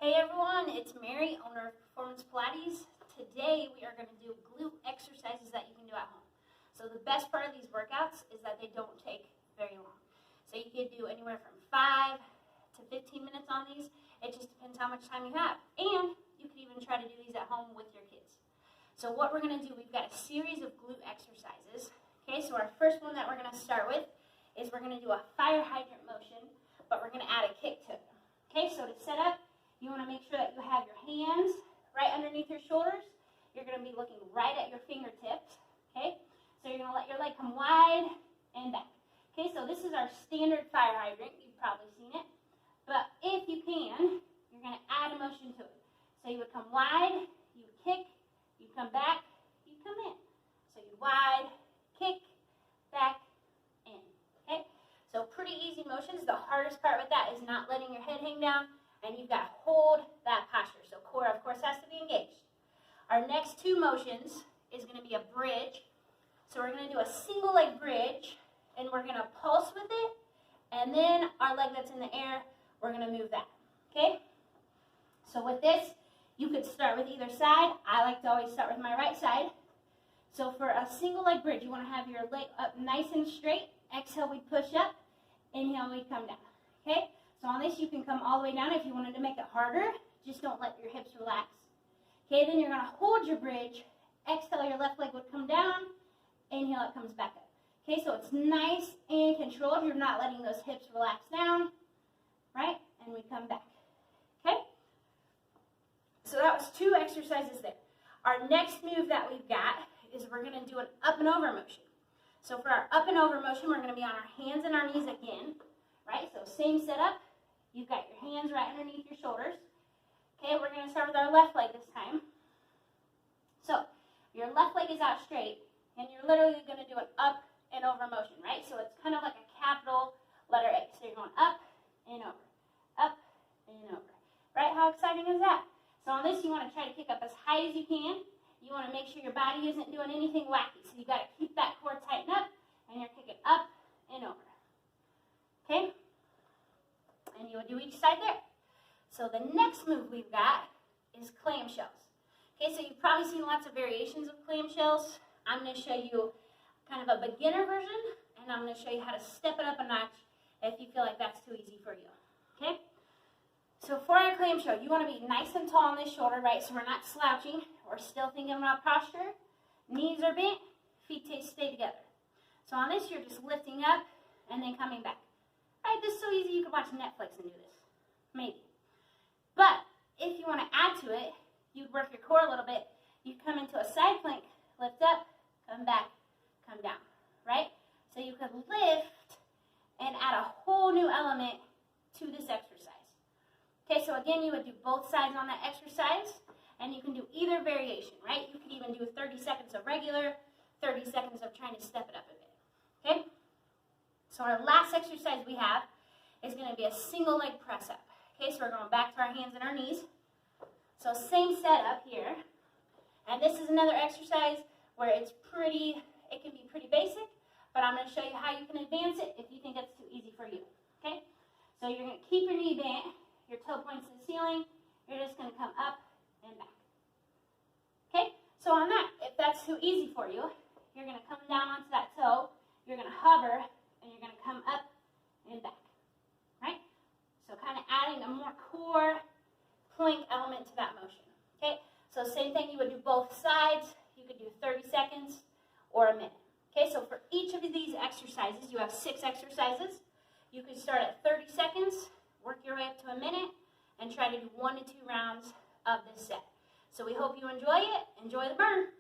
Hey everyone, it's Mary, owner of Performance Pilates. Today we are going to do glute exercises that you can do at home. So the best part of these workouts is that they don't take very long. So you can do anywhere from 5 to 15 minutes on these. It just depends how much time you have. And you can even try to do these at home with your kids. So what we're going to do, we've got a series of glute exercises. Okay, so our first one that we're going to start with is we're going to do a fire hydrant motion, but we're going to add a kick to it. Okay, so to set up, you want to make sure that you have your hands right underneath your shoulders. You're going to be looking right at your fingertips. Okay, so you're going to let your leg come wide and back. Okay, so this is our standard fire hydrant. You've probably seen it. But if you can, you're going to add a motion to it. So you would come wide, you would kick, you come back, you come in. So you wide, kick, back, in. Okay, so pretty easy motions. The hardest part with that is not letting your head hang down. And you've got to hold that posture. So core, of course, has to be engaged. Our next two motions is going to be a bridge. So we're going to do a single leg bridge, and we're going to pulse with it. And then our leg that's in the air, we're going to move that. Okay? So with this, you could start with either side. I like to always start with my right side. So for a single leg bridge, you want to have your leg up nice and straight. Exhale, we push up. Inhale, we come down. Okay? So on this, you can come all the way down. If you wanted to make it harder, just don't let your hips relax. Okay, then you're going to hold your bridge. Exhale, your left leg would come down. Inhale, it comes back up. Okay, so it's nice and controlled. You're not letting those hips relax down, right? And we come back. Okay? So that was two exercises there. Our next move that we've got is we're going to do an up and over motion. So for our up and over motion, we're going to be on our hands and our knees again, right? So same setup. You've got your hands right underneath your shoulders. Okay, we're going to start with our left leg this time. So your left leg is out straight, and you're literally going to do an up and over motion, right? So it's kind of like a capital letter A. So you're going up and over, right? How exciting is that? So on this, you want to try to kick up as high as you can. You want to make sure your body isn't doing anything wacky. So you've got to keep that core tightened up, and you're kicking up and over. Okay? And you would do each side there. So the next move we've got is clam shells. Okay, so you've probably seen lots of variations of clam shells. I'm going to show you kind of a beginner version, and I'm going to show you how to step it up a notch if you feel like that's too easy for you. Okay? So for our clam shell, you want to be nice and tall on this shoulder, right? So we're not slouching. We're still thinking about posture. Knees are bent. Feet stay together. So on this, you're just lifting up and then coming back. Right, this is so easy you could watch Netflix and do this. Maybe. But if you want to add to it, you'd work your core a little bit. You'd come into a side plank, lift up, come back, come down. Right? So you could lift and add a whole new element to this exercise. Okay, so again, you would do both sides on that exercise, and you can do either variation, right? You could even do 30 seconds of regular, 30 seconds of trying to step it up a bit. Okay? So our last exercise we have is going to be a single leg press up. Okay, so we're going back to our hands and our knees. So same setup here. And this is another exercise where it can be pretty basic, but I'm going to show you how you can advance it if you think it's too easy for you. Okay, so you're going to keep your knee bent, your toe points to the ceiling. You're just going to come up and back. Okay, so on that, if that's too easy for you, you're going to come down onto that toe. You're going to hover, and you're going to come up and back, right? So kind of adding a more core plank element to that motion, okay? So same thing, you would do both sides. You could do 30 seconds or a minute, okay? So for each of these exercises, you have 6 exercises. You could start at 30 seconds, work your way up to a minute, and try to do 1 to 2 rounds of this set. So we hope you enjoy it. Enjoy the burn.